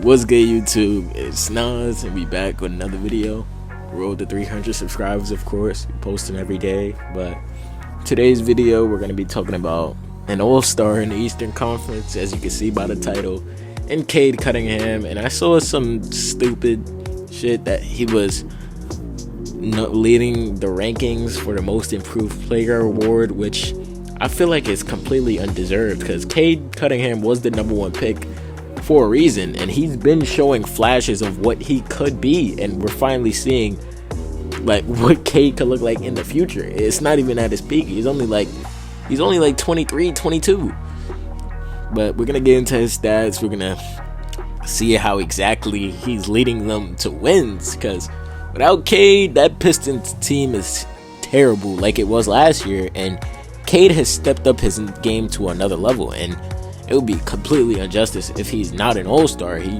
What's good, YouTube? It's Nas, and we back with another video. Road to 300 subscribers, of course. We posting every day, but today's video we're gonna be talking about an all-star in the Eastern Conference, as you can see by the title, and Cade Cunningham. And I saw some stupid shit that he was leading the rankings for the Most Improved Player award, which I feel like is completely undeserved, because Cade Cunningham was the #1 pick for a reason, and he's been showing flashes of what he could be, and we're finally seeing like what Cade could look like in the future. It's not even at his peak. He's only like 23, 22. But we're gonna get into his stats. We're gonna see how exactly he's leading them to wins, because without Cade, that Pistons team is terrible like it was last year, and Cade has stepped up his game to another level, and it would be completely injustice if he's not an all-star. He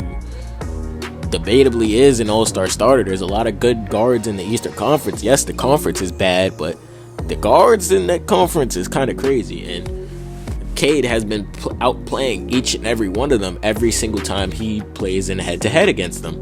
debatably is an all-star starter. There's a lot of good guards in the Eastern Conference. Yes, the conference is bad, but the guards in that conference is kind of crazy, and Cade has been outplaying each and every one of them every single time he plays in head-to-head against them.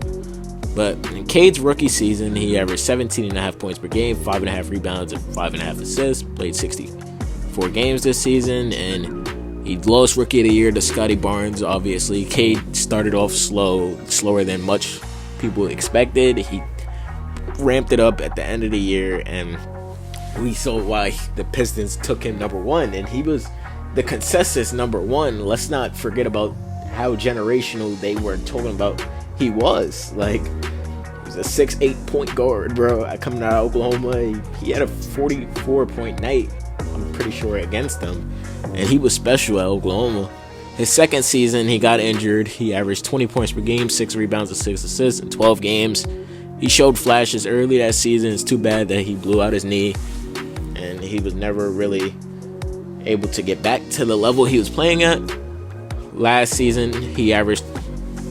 But in Cade's rookie season, he averaged 17.5 points per game, 5.5 rebounds, and 5.5 assists. Played 64 games this season, and he lost Rookie of the Year to Scotty Barnes, obviously. Cade started off slower than much people expected. He ramped it up at the end of the year, and we saw why the Pistons took him #1, and he was the consensus #1. Let's not forget about how generational they were talking about he was. Like, he was a 6'8" point guard, bro. Coming out of Oklahoma, he had a 44-point night, I'm pretty sure, against them. And he was special at Oklahoma. His second season, he got injured. He averaged 20 points per game, 6 rebounds and 6 assists in 12 games. He showed flashes early that season. It's too bad that he blew out his knee, and he was never really able to get back to the level he was playing at. Last season, he averaged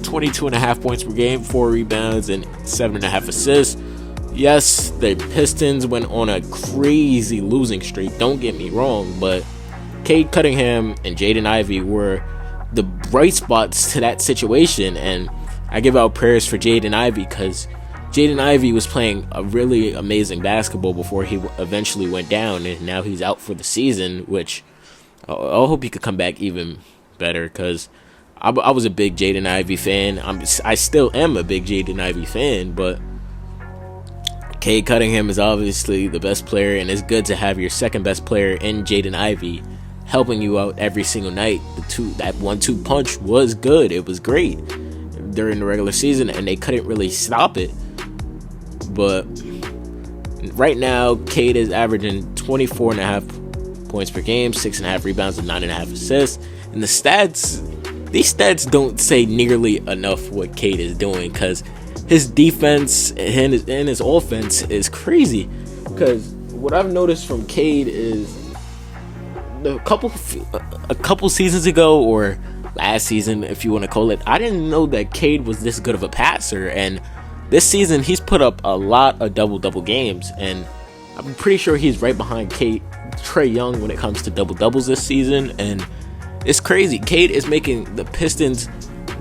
22.5 points per game, 4 rebounds, and 7.5 assists. Yes, the Pistons went on a crazy losing streak, don't get me wrong, but Cade Cunningham and Jaden Ivey were the bright spots to that situation, and I give out prayers for Jaden Ivey, because Jaden Ivey was playing a really amazing basketball before he eventually went down, and now he's out for the season, which I hope he could come back even better, because I was a big Jaden Ivey fan. I still am a big Jaden Ivey fan, but Cade Cunningham is obviously the best player, and it's good to have your second best player in Jaden Ivey helping you out every single night. That 1-2 punch was good. It was great during the regular season, and they couldn't really stop it. But right now, Cade is averaging 24.5 points per game, 6.5 rebounds, and 9.5 assists. And these stats don't say nearly enough what Cade is doing, because his defense and his offense is crazy. Because what I've noticed from Cade is a couple seasons ago, or last season if you want to call it, I didn't know that Cade was this good of a passer, and this season he's put up a lot of double games, and I'm pretty sure he's right behind Trae Young when it comes to double-doubles this season. And it's crazy. Cade is making the Pistons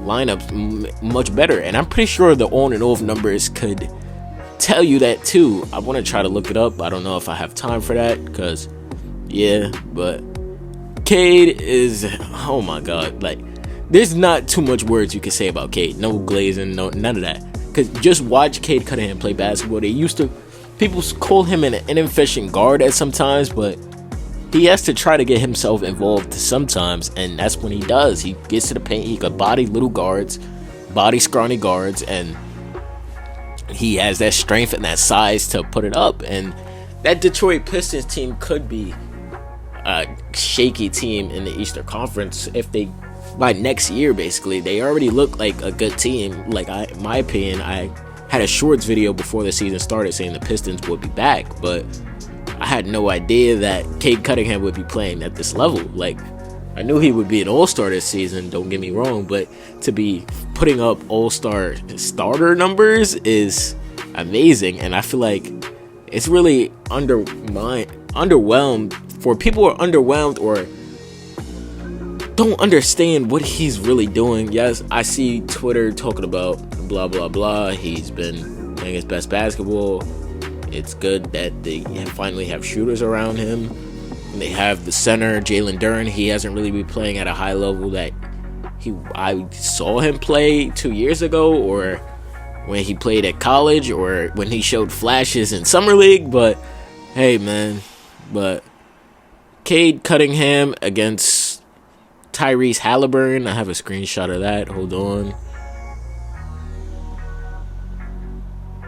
lineups much better, and I'm pretty sure the on and off numbers could tell you that too. I want to try to look it up. I don't know if I have time for that, because but Cade is, oh my god, like, there's not too much words you can say about Cade. No glazing, none of that. Because just watch Cade Cunningham play basketball. People call him an inefficient guard at sometimes, but he has to try to get himself involved sometimes, and that's when he does. He gets to the paint, he can body little guards, body scrawny guards, and he has that strength and that size to put it up. And that Detroit Pistons team could be a shaky team in the Eastern Conference if they, by next year, basically. They already look like a good team. Like, in my opinion, I had a shorts video before the season started saying the Pistons would be back, but I had no idea that Cade Cunningham would be playing at this level. Like, I knew he would be an all-star this season, don't get me wrong, but to be putting up all-star starter numbers is amazing, and I feel like it's really underwhelmed. For people who are underwhelmed or don't understand what he's really doing. Yes, I see Twitter talking about blah blah blah. He's been playing his best basketball. It's good that they finally have shooters around him. They have the center, Jalen Duren. He hasn't really been playing at a high level that I saw him play 2 years ago, or when he played at college, or when he showed flashes in summer league. But hey, man. But Cade Cunningham against Tyrese Halliburton. I have a screenshot of that. Hold on.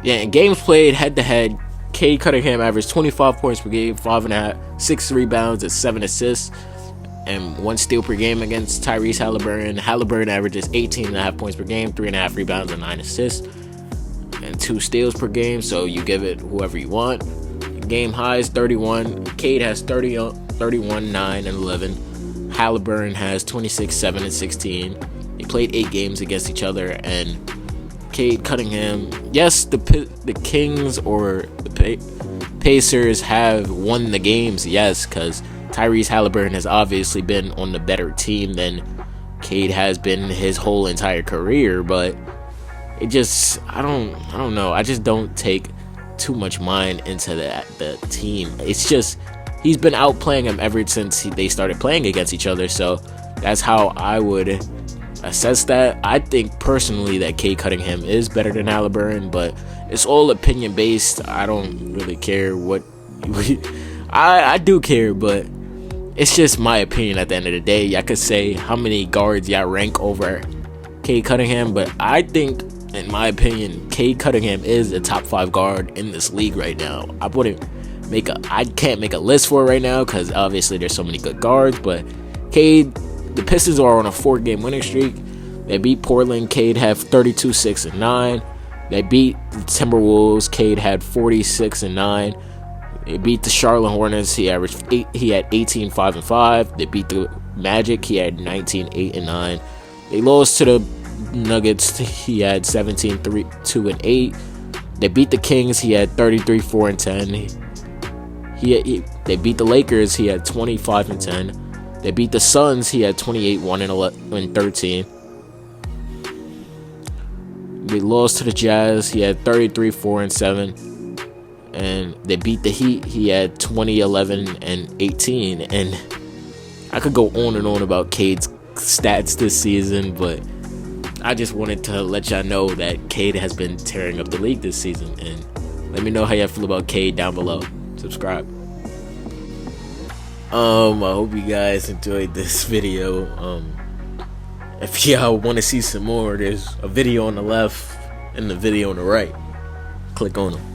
Yeah, in games played head to head, Cade Cunningham averaged 25 points per game, 5.5, 6 rebounds, and 7 assists, and 1 steal per game against Tyrese Halliburton. Halliburton averages 18.5 points per game, 3.5 rebounds, and 9 assists, and 2 steals per game. So you give it whoever you want. Game highs 31. Cade has 31, 9, and 11. Halliburton has 26, 7, and 16. They played 8 games against each other, and Cade Cunningham, yes, the Kings or the Pacers have won the games, yes, because Tyrese Halliburton has obviously been on the better team than Cade has been his whole entire career. But it just, I don't know. I just don't take too much mind into the team. It's just, he's been outplaying him ever since they started playing against each other. So that's how I would assess that. I think personally that Cade Cunningham is better than Halliburton, but it's all opinion based. I don't really care what I do care, but it's just my opinion at the end of the day. I could say how many guards y'all rank over Cade Cunningham, but I think, in my opinion, Cade Cunningham is a top 5 guard in this league right now. I can't make a list for it right now because obviously there's so many good guards, but Cade, the Pistons are on a 4-game winning streak. They beat Portland. Cade had 32, 6, and 9. They beat the Timberwolves. Cade had 46 and 9. They beat the Charlotte Hornets. He had 18, 5, and 5. They beat the Magic. He had 19, 8, and 9. They lost to the Nuggets. He had 17, 3, 2, and 8. They beat the Kings. He had 33, 4, and 10. They beat the Lakers. He had 25 and 10. They beat the Suns. He had 28, 1, and 11, and 13. They lost to the Jazz. He had 33, 4, and 7. And they beat the Heat. He had 20, 11, and 18. And I could go on and on about Cade's stats this season, but I just wanted to let y'all know that Cade has been tearing up the league this season. And let me know how y'all feel about Cade down below. Subscribe. I hope you guys enjoyed this video. If y'all want to see some more, there's a video on the left and the video on the right. Click on them.